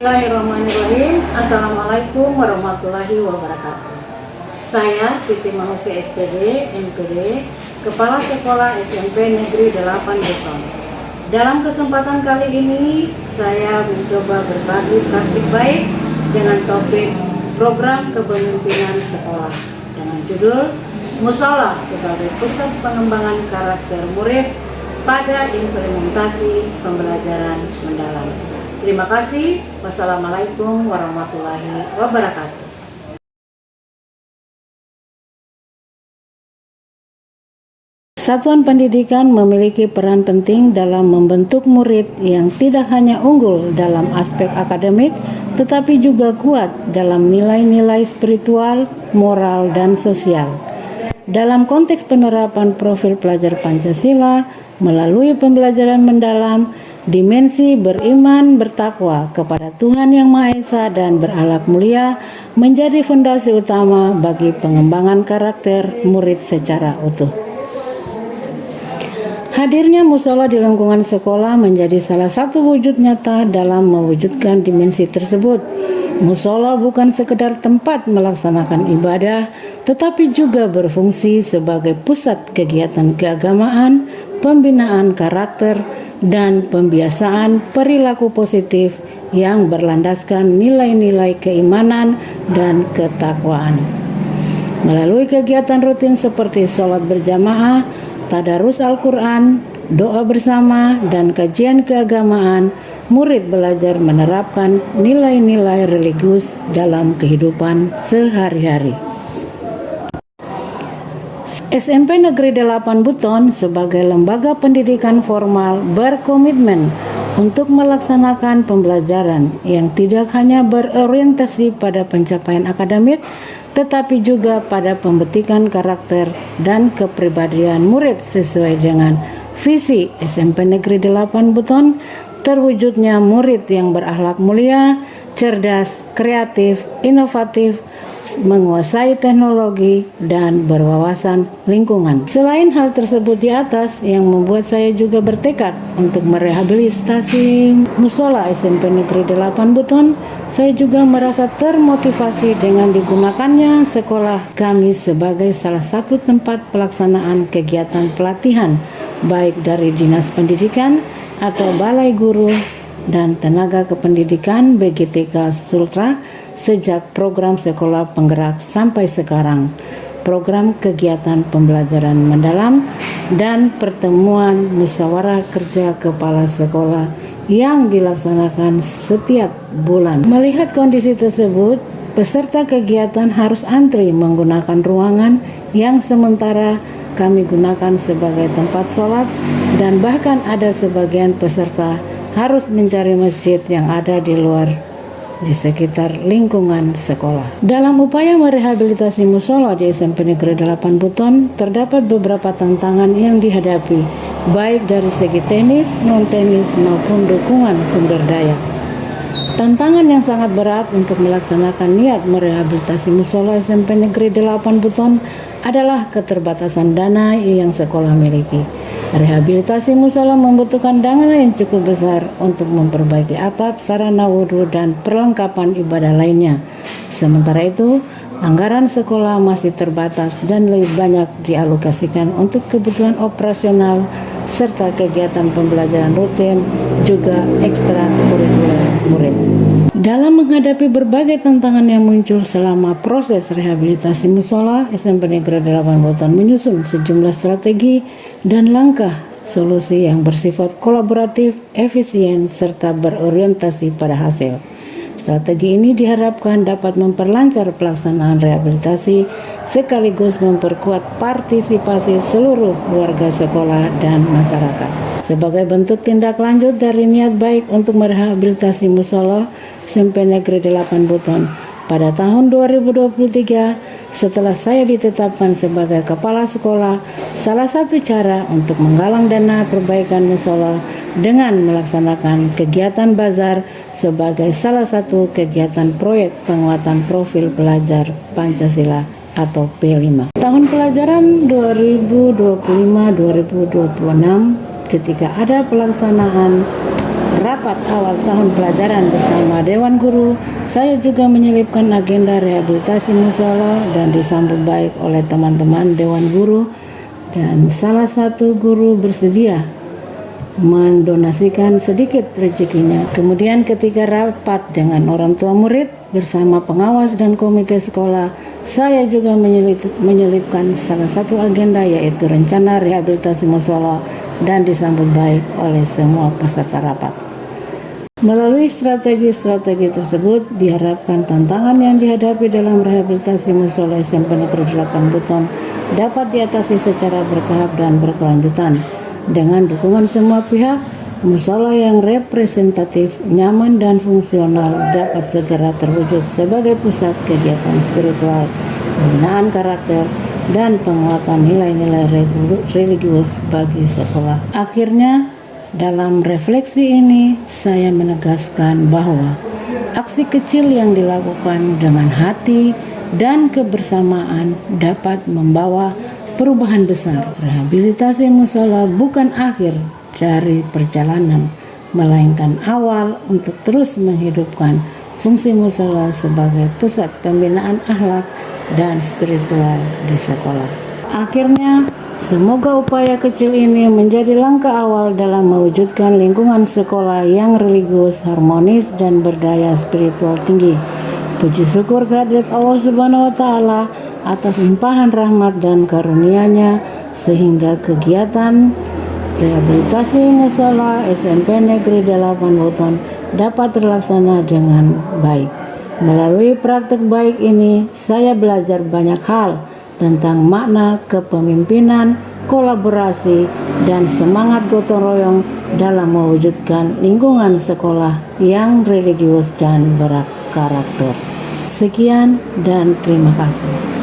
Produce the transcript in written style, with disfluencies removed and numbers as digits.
Bismillahirrahmanirrahim. Assalamualaikum warahmatullahi wabarakatuh. Saya Siti Manusia SPD, MPD, Kepala Sekolah SMP Negeri 8 Buton. Dalam kesempatan kali ini, saya mencoba berbagi praktik baik dengan topik program kepemimpinan sekolah dengan judul Musola sebagai pusat pengembangan karakter murid pada implementasi pembelajaran mendalam. Terima kasih. Wassalamualaikum warahmatullahi wabarakatuh. Satuan pendidikan memiliki peran penting dalam membentuk murid yang tidak hanya unggul dalam aspek akademik, tetapi juga kuat dalam nilai-nilai spiritual, moral, dan sosial. Dalam konteks penerapan profil pelajar Pancasila melalui pembelajaran mendalam, dimensi beriman bertakwa kepada Tuhan Yang Maha Esa dan berakhlak mulia menjadi fondasi utama bagi pengembangan karakter murid secara utuh. Hadirnya musola di lingkungan sekolah menjadi salah satu wujud nyata dalam mewujudkan dimensi tersebut. Musola bukan sekedar tempat melaksanakan ibadah, tetapi juga berfungsi sebagai pusat kegiatan keagamaan, pembinaan karakter, dan pembiasaan perilaku positif yang berlandaskan nilai-nilai keimanan dan ketakwaan. Melalui kegiatan rutin seperti sholat berjamaah, tadarus Al-Quran, doa bersama, dan kajian keagamaan, murid belajar menerapkan nilai-nilai religius dalam kehidupan sehari-hari. SMP Negeri 8 Buton sebagai lembaga pendidikan formal berkomitmen untuk melaksanakan pembelajaran yang tidak hanya berorientasi pada pencapaian akademik, tetapi juga pada pembetikan karakter dan kepribadian murid sesuai dengan visi SMP Negeri 8 Buton, terwujudnya murid yang berakhlak mulia, cerdas, kreatif, inovatif, menguasai teknologi, dan berwawasan lingkungan. Selain hal tersebut di atas yang membuat saya juga bertekad untuk merehabilitasi musola SMP Negeri 8 Buton, saya juga merasa termotivasi dengan digunakannya sekolah kami sebagai salah satu tempat pelaksanaan kegiatan pelatihan baik dari Dinas Pendidikan atau Balai Guru dan Tenaga Kependidikan BGTK Sultra sejak program sekolah penggerak sampai sekarang, program kegiatan pembelajaran mendalam, dan pertemuan musyawarah kerja kepala sekolah yang dilaksanakan setiap bulan. Melihat kondisi tersebut, peserta kegiatan harus antri menggunakan ruangan yang sementara kami gunakan sebagai tempat sholat, dan bahkan ada sebagian peserta harus mencari masjid yang ada di luar di sekitar lingkungan sekolah. Dalam upaya merehabilitasi musola di SMP Negeri 8 Buton, terdapat beberapa tantangan yang dihadapi, baik dari segi teknis, non-teknis, maupun dukungan sumber daya. Tantangan yang sangat berat untuk melaksanakan niat merehabilitasi musola SMP Negeri 8 Buton adalah keterbatasan dana yang sekolah miliki. Rehabilitasi musola membutuhkan dana yang cukup besar untuk memperbaiki atap, sarana wudhu, dan perlengkapan ibadah lainnya. Sementara itu, anggaran sekolah masih terbatas dan lebih banyak dialokasikan untuk kebutuhan operasional serta kegiatan pembelajaran rutin juga ekstra kurikuler murid. Dalam menghadapi berbagai tantangan yang muncul selama proses rehabilitasi musola, SMP Negeri 8 Buton menyusun sejumlah strategi dan langkah solusi yang bersifat kolaboratif, efisien, serta berorientasi pada hasil. Strategi ini diharapkan dapat memperlancar pelaksanaan rehabilitasi sekaligus memperkuat partisipasi seluruh warga sekolah dan masyarakat. Sebagai bentuk tindak lanjut dari niat baik untuk merehabilitasi musola SMP Negeri 8 Buton, pada tahun 2023 setelah saya ditetapkan sebagai kepala sekolah, salah satu cara untuk menggalang dana perbaikan musola dengan melaksanakan kegiatan bazar sebagai salah satu kegiatan proyek penguatan profil pelajar Pancasila atau P5. Tahun pelajaran 2025-2026 ketika ada pelaksanaan rapat awal tahun pelajaran bersama Dewan Guru, saya juga menyelipkan agenda rehabilitasi musola dan disambut baik oleh teman-teman Dewan Guru, dan salah satu guru bersedia mendonasikan sedikit rezekinya. Kemudian ketika rapat dengan orang tua murid bersama pengawas dan komite sekolah, saya juga menyelipkan salah satu agenda, yaitu rencana rehabilitasi musola, dan disambut baik oleh semua peserta rapat. Melalui strategi-strategi tersebut, diharapkan tantangan yang dihadapi dalam rehabilitasi musola SMP Negeri 8 Buton dapat diatasi secara bertahap dan berkelanjutan. Dengan dukungan semua pihak, musola yang representatif, nyaman, dan fungsional dapat segera terwujud sebagai pusat kegiatan spiritual, pembinaan karakter, dan penguatan nilai-nilai religius bagi sekolah. Akhirnya, dalam refleksi ini, saya menegaskan bahwa aksi kecil yang dilakukan dengan hati dan kebersamaan dapat membawa perubahan besar. Rehabilitasi musola bukan akhir dari perjalanan, melainkan awal untuk terus menghidupkan fungsi musola sebagai pusat pembinaan akhlak dan spiritual di sekolah. Akhirnya, semoga upaya kecil ini menjadi langkah awal dalam mewujudkan lingkungan sekolah yang religius, harmonis, dan berdaya spiritual tinggi. Puji syukur kehadirat Allah Subhanahu wa Ta'ala atas limpahan rahmat dan karunia-Nya, sehingga kegiatan rehabilitasi musola SMP Negeri 8 Buton dapat terlaksana dengan baik. Melalui praktek baik ini, saya belajar banyak hal tentang makna kepemimpinan, kolaborasi, dan semangat gotong royong dalam mewujudkan lingkungan sekolah yang religius dan berkarakter. Sekian dan terima kasih.